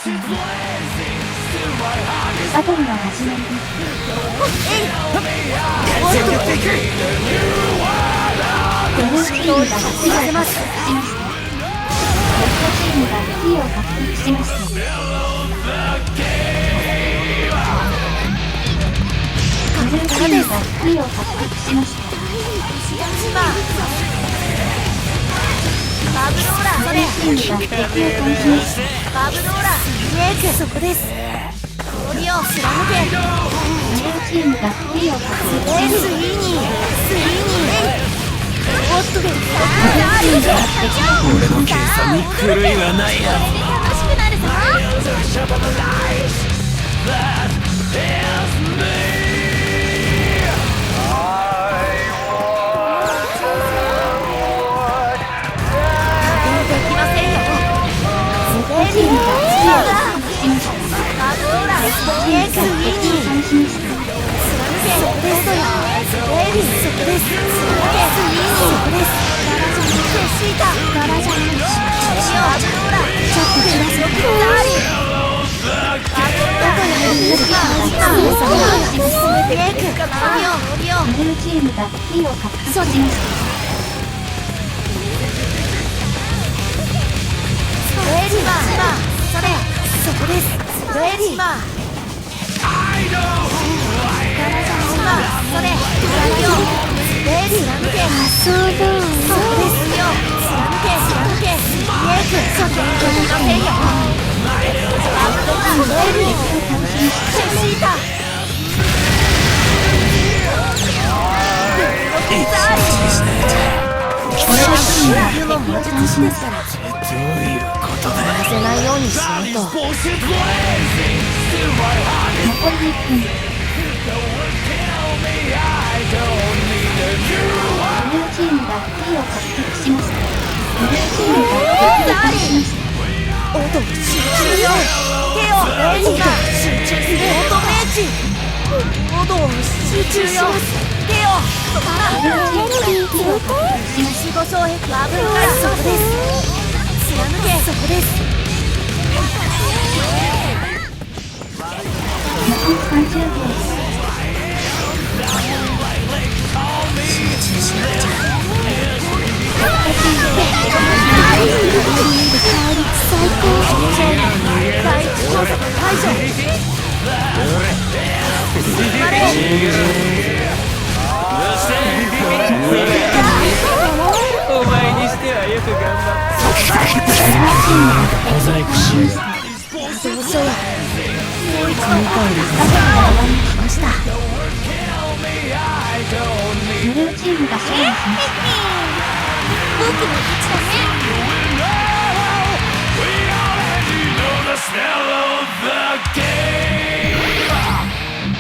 バトルの始まりです。ブルーチームが1を獲得しました。レッドチームが2を獲得しました。ブルーチームが2を獲得しました。バブローラブルーチームが敵を倒しました。バブローラメイクそこです。氷を貫け。ブルーチームが2を獲得しました。スイーニーおっとでブルーチームが敵を倒しました。に狂いはないな。楽しくなるぞ。レッドチームが2を獲得しました。バブローラレッドチームが敵を倒しました。そこですよ。ベイビーそこです。そこです。ガラジャンのシータ。ガラジャンのバブローラちょっと知らせてください。バブローラメイクオリオブルーチームが2を獲得しました。レディーそれそこです。レディーガラジャンそれレディー貫け。そうですよ。貫けメイクそこにませんよ。バブローラレディーシータこれはチームが敵を倒しました。どういうことだ。させないようにしないと。残り1分。ブルーチームが2を獲得しました。ブルーチームが敵を倒しました。オド集中よ。手をレディーが集中する。オドメーチオド集中よ。手をブルーチームが2を獲得しました。守護障壁バブローラそこです。貫けそこです。残り30秒です。集中しなくちゃ。最高。第一工作解除。お前にしてはよく頑張った。モザイクしよう。どうぞよ。もう一度バトルが終わりました。ブルーチームが勝利しました。僕の勝ちだね。The smell of the game.